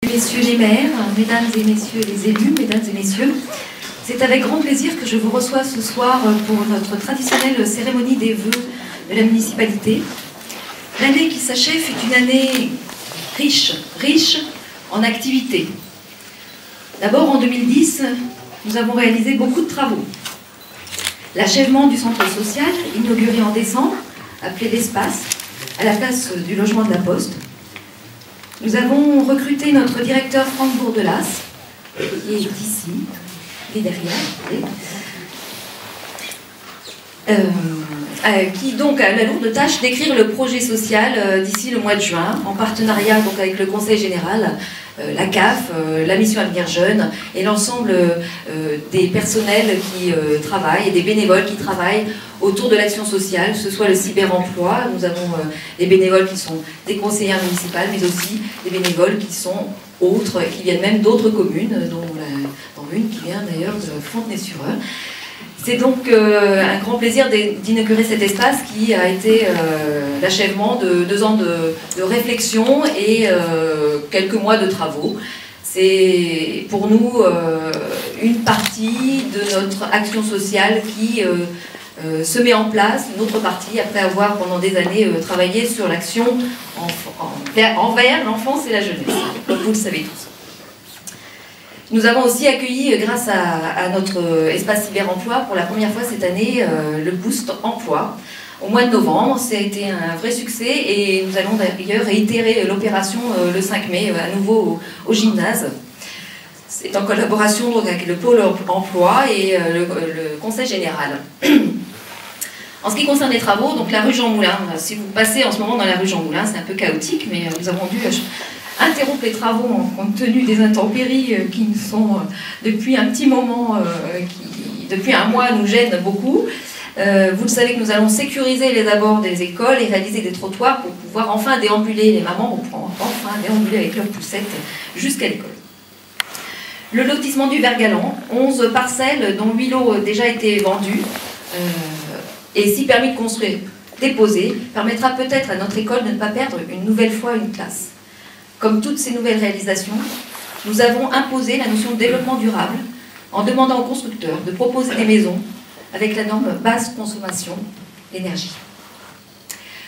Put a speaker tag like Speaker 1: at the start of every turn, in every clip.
Speaker 1: Messieurs les maires, mesdames et messieurs les élus, mesdames et messieurs, c'est avec grand plaisir que je vous reçois ce soir pour notre traditionnelle cérémonie des vœux de la municipalité. L'année qui s'achève fut une année riche en activités. D'abord en 2010, nous avons réalisé beaucoup de travaux. L'achèvement du centre social, inauguré en décembre, appelé l'Espace, à la place du logement de la Poste. Nous avons recruté notre directeur Franck Bourdelas, qui est ici, et derrière, qui donc a la lourde tâche d'écrire le projet social d'ici le mois de juin, en partenariat donc avec le Conseil général, la CAF, la mission Avenir Jeune et l'ensemble des personnels qui travaillent et des bénévoles qui travaillent autour de l'action sociale, que ce soit le cyberemploi. Nous avons des bénévoles qui sont des conseillères municipales, mais aussi des bénévoles qui sont autres, qui viennent même d'autres communes, dont une qui vient d'ailleurs de Fontenay-sur-Eure. C'est donc un grand plaisir d'inaugurer cet espace qui a été l'achèvement de 2 ans de réflexion et quelques mois de travaux. C'est pour nous une partie de notre action sociale qui se met en place, une autre partie, après avoir pendant des années travaillé sur l'action envers l'enfance et la jeunesse, comme vous le savez tous. Nous avons aussi accueilli, grâce à notre espace cyberemploi, pour la première fois cette année, le Boost Emploi. Au mois de novembre, ça a été un vrai succès et nous allons d'ailleurs réitérer l'opération le 5 mai, à nouveau au gymnase. C'est en collaboration donc, avec le pôle emploi et le conseil général. En ce qui concerne les travaux, donc la rue Jean Moulin, si vous passez en ce moment dans la rue Jean Moulin, c'est un peu chaotique, mais nous avons dû interrompre les travaux compte tenu des intempéries qui sont depuis un petit moment, depuis un mois, nous gênent beaucoup. Vous le savez que nous allons sécuriser les abords des écoles et réaliser des trottoirs pour pouvoir enfin déambuler, les mamans vont enfin déambuler avec leurs poussettes jusqu'à l'école. Le lotissement du Vert-Galant, 11 parcelles dont 8 lots ont déjà été vendus et 6 permis de construire déposés, permettra peut-être à notre école de ne pas perdre une nouvelle fois une classe. Comme toutes ces nouvelles réalisations, nous avons imposé la notion de développement durable en demandant aux constructeurs de proposer des maisons avec la norme basse consommation d'énergie.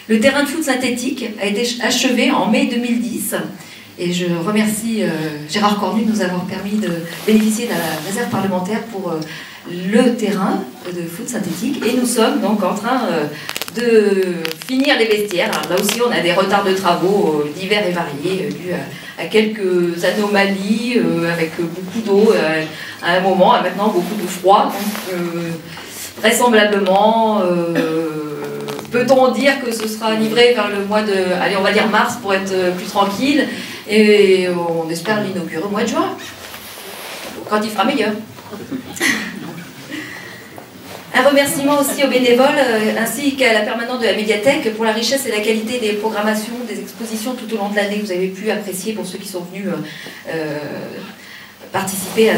Speaker 1: Le terrain de foot synthétique a été achevé en mai 2010 et je remercie Gérard Cornu de nous avoir permis de bénéficier de la réserve parlementaire pour le terrain de foot synthétique et nous sommes donc en train de finir les vestiaires. Alors là aussi, on a des retards de travaux divers et variés dus à quelques anomalies, avec beaucoup d'eau à un moment, et maintenant beaucoup de froid. Donc, vraisemblablement, peut-on dire que ce sera livré vers le mois de, allez, on va dire mars pour être plus tranquille, et on espère l'inaugurer au mois de juin, quand il fera meilleur. Un remerciement aussi aux bénévoles ainsi qu'à la permanente de la médiathèque pour la richesse et la qualité des programmations, des expositions tout au long de l'année que vous avez pu apprécier pour ceux qui sont venus participer à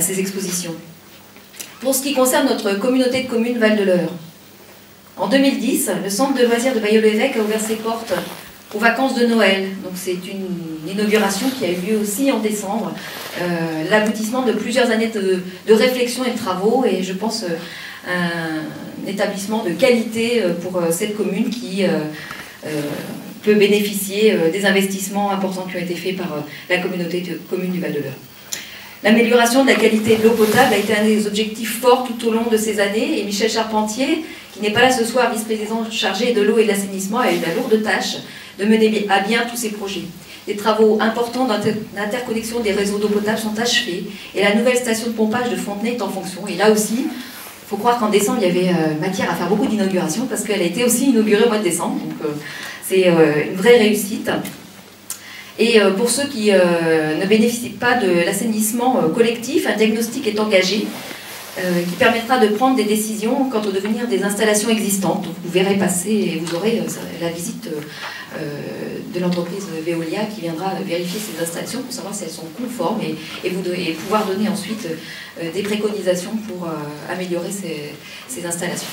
Speaker 1: ces expositions. Pour ce qui concerne notre communauté de communes Val-de-l'Eure, en 2010, le centre de loisirs de Bailleul-l'Évêque a ouvert ses portes aux vacances de Noël. Donc c'est une inauguration qui a eu lieu aussi en décembre, l'aboutissement de plusieurs années de réflexion et de travaux, et je pense un établissement de qualité pour cette commune qui peut bénéficier des investissements importants qui ont été faits par la communauté de communes du Val-de-l'Eure. L'amélioration de la qualité de l'eau potable a été un des objectifs forts tout au long de ces années, et Michel Charpentier, qui n'est pas là ce soir, vice-président chargé de l'eau et de l'assainissement, a eu la lourde tâche de mener à bien tous ces projets. Des travaux importants d'interconnexion des réseaux d'eau potable sont achevés et la nouvelle station de pompage de Fontenay est en fonction. Et là aussi, il faut croire qu'en décembre, il y avait matière à faire beaucoup d'inaugurations parce qu'elle a été aussi inaugurée au mois de décembre. Donc c'est une vraie réussite. Et pour ceux qui ne bénéficient pas de l'assainissement collectif, un diagnostic est engagé qui permettra de prendre des décisions quant au devenir des installations existantes. Donc, vous verrez passer et vous aurez la visite de l'entreprise Veolia qui viendra vérifier ces installations pour savoir si elles sont conformes et pouvoir donner ensuite des préconisations pour améliorer ces installations.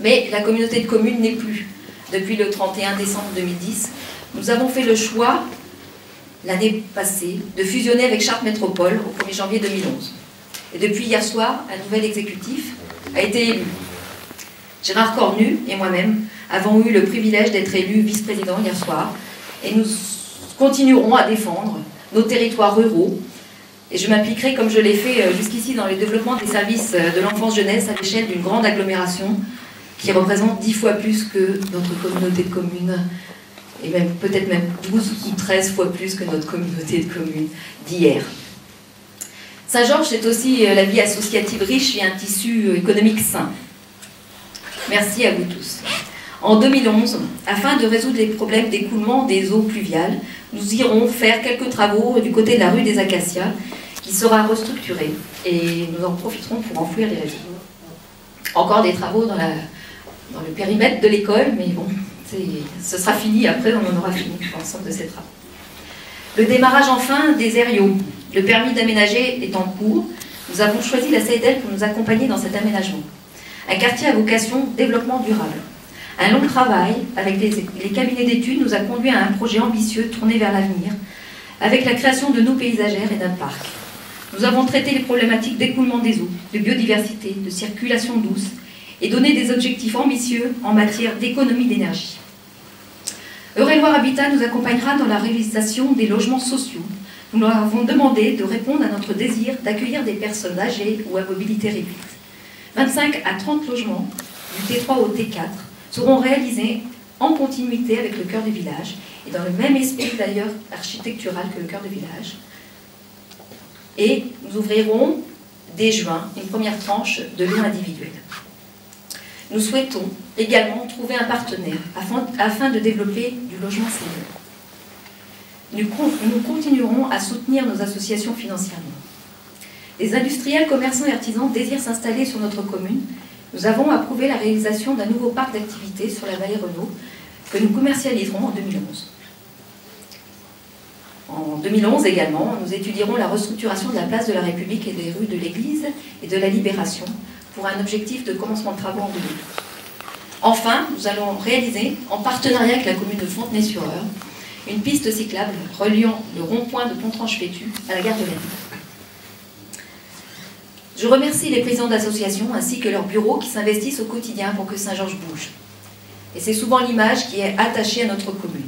Speaker 1: Mais la communauté de communes n'est plus. Depuis le 31 décembre 2010, nous avons fait le choix l'année passée, de fusionner avec Chartres Métropole au 1er janvier 2011. Et depuis hier soir, un nouvel exécutif a été élu. Gérard Cornu et moi-même avons eu le privilège d'être élus vice-président hier soir, et nous continuerons à défendre nos territoires ruraux. Et je m'impliquerai, comme je l'ai fait jusqu'ici, dans le développement des services de l'enfance-jeunesse à l'échelle d'une grande agglomération qui représente 10 fois plus que notre communauté de communes, et même peut-être même 12 ou 13 fois plus que notre communauté de communes d'hier. Saint-Georges, c'est aussi la vie associative riche et un tissu économique sain. Merci à vous tous. En 2011, afin de résoudre les problèmes d'écoulement des eaux pluviales, nous irons faire quelques travaux du côté de la rue des Acacias, qui sera restructurée, et nous en profiterons pour enfouir les réseaux. Encore des travaux dans le périmètre de l'école, mais bon, ce sera fini, après on en aura fini l'ensemble de ces travaux. Le démarrage enfin des aériaux. Le permis d'aménager est en cours. Nous avons choisi la CEDEL pour nous accompagner dans cet aménagement. Un quartier à vocation développement durable. Un long travail avec les cabinets d'études nous a conduit à un projet ambitieux tourné vers l'avenir, avec la création de nos paysagères et d'un parc. Nous avons traité les problématiques d'écoulement des eaux, de biodiversité, de circulation douce, et donné des objectifs ambitieux en matière d'économie d'énergie. Eure-et-Loir Habitat nous accompagnera dans la réalisation des logements sociaux. Nous leur avons demandé de répondre à notre désir d'accueillir des personnes âgées ou à mobilité réduite. 25 à 30 logements, du T3 au T4, seront réalisés en continuité avec le cœur du village, et dans le même esprit d'ailleurs architectural que le cœur du village. Et nous ouvrirons dès juin une première tranche de lots individuels. Nous souhaitons également trouver un partenaire afin de développer du logement senior. Nous continuerons à soutenir nos associations financièrement. Les industriels, commerçants et artisans désirent s'installer sur notre commune. Nous avons approuvé la réalisation d'un nouveau parc d'activités sur la vallée Renault que nous commercialiserons en 2011. En 2011 également, nous étudierons la restructuration de la place de la République et des rues de l'Église et de la Libération pour un objectif de commencement de travaux en 2012. Enfin, nous allons réaliser, en partenariat avec la commune de Fontenay-sur-Eure, une piste cyclable reliant le rond-point de Pontrange-Fétu à la gare de Lens. Je remercie les présidents d'associations ainsi que leurs bureaux qui s'investissent au quotidien pour que Saint-Georges bouge. Et c'est souvent l'image qui est attachée à notre commune.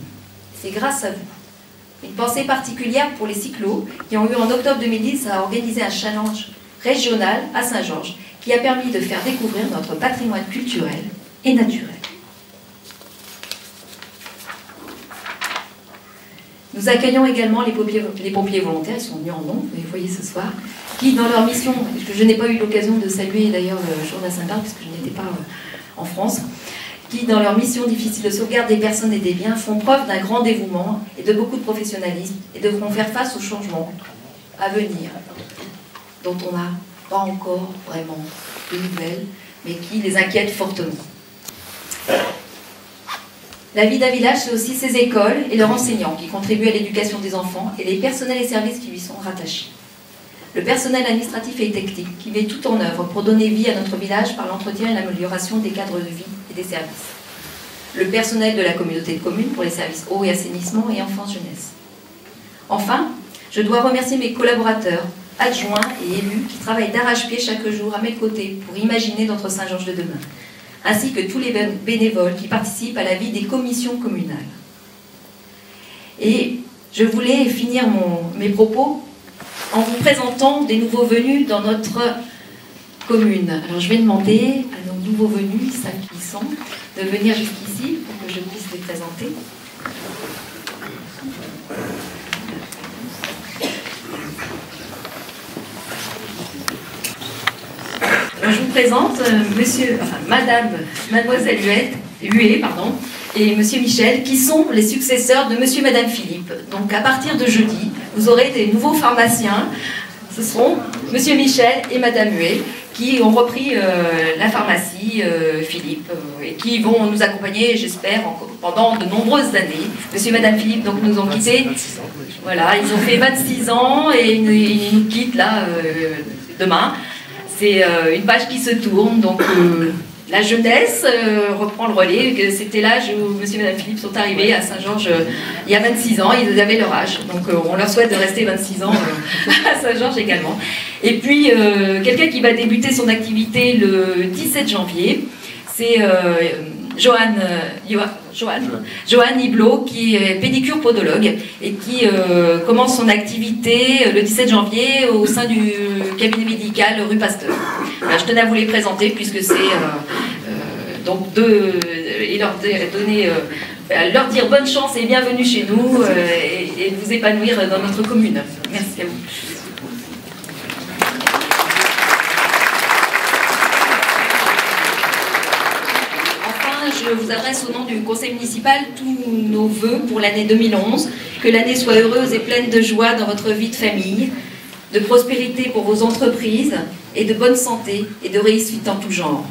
Speaker 1: C'est grâce à vous. Une pensée particulière pour les cyclos qui ont eu en octobre 2010 à organiser un challenge régional à Saint-Georges qui a permis de faire découvrir notre patrimoine culturel et naturel. Nous accueillons également les pompiers volontaires, ils sont venus en nombre, vous les voyez ce soir, qui dans leur mission, que je n'ai pas eu l'occasion de saluer d'ailleurs le jour de la Saint-Barth, puisque je n'étais pas en France, qui dans leur mission difficile de sauvegarde des personnes et des biens font preuve d'un grand dévouement et de beaucoup de professionnalisme et devront faire face aux changements à venir, dont on n'a pas encore vraiment de nouvelles, mais qui les inquiètent fortement. La vie d'un village, c'est aussi ses écoles et leurs enseignants qui contribuent à l'éducation des enfants et les personnels et services qui lui sont rattachés. Le personnel administratif et technique qui met tout en œuvre pour donner vie à notre village par l'entretien et l'amélioration des cadres de vie et des services. Le personnel de la communauté de communes pour les services eau et assainissement et enfance-jeunesse. Enfin, je dois remercier mes collaborateurs, adjoints et élus qui travaillent d'arrache-pied chaque jour à mes côtés pour imaginer notre Saint-Georges de demain, ainsi que tous les bénévoles qui participent à la vie des commissions communales. Et je voulais finir mes propos en vous présentant des nouveaux venus dans notre commune. Alors je vais demander à nos nouveaux venus, ceux qui y sont, de venir jusqu'ici pour que je puisse les présenter. Alors, je vous présente mademoiselle Huet, et monsieur Michel, qui sont les successeurs de monsieur et madame Philippe. Donc à partir de jeudi, vous aurez des nouveaux pharmaciens. Ce seront monsieur Michel et madame Huet qui ont repris la pharmacie Philippe et qui vont nous accompagner, j'espère, pendant de nombreuses années. Monsieur et madame Philippe donc, nous ont quittés. Voilà, ils ont fait 26 ans et ils nous quittent là demain. C'est une page qui se tourne, donc la jeunesse reprend le relais. C'était l'âge où monsieur et madame Philippe sont arrivés à Saint-Georges il y a 26 ans. Ils avaient leur âge. Donc on leur souhaite de rester 26 ans à Saint-Georges également. Et puis quelqu'un qui va débuter son activité le 17 janvier, c'est Joanne Iblot, qui est pédicure-podologue et qui commence son activité le 17 janvier au sein du cabinet médical rue Pasteur. Voilà, je tenais à vous les présenter puisque c'est donc et leur dire bonne chance et bienvenue chez nous et vous épanouir dans notre commune. Merci à vous. Je vous adresse au nom du conseil municipal tous nos vœux pour l'année 2011, que l'année soit heureuse et pleine de joie dans votre vie de famille, de prospérité pour vos entreprises et de bonne santé et de réussite en tout genre.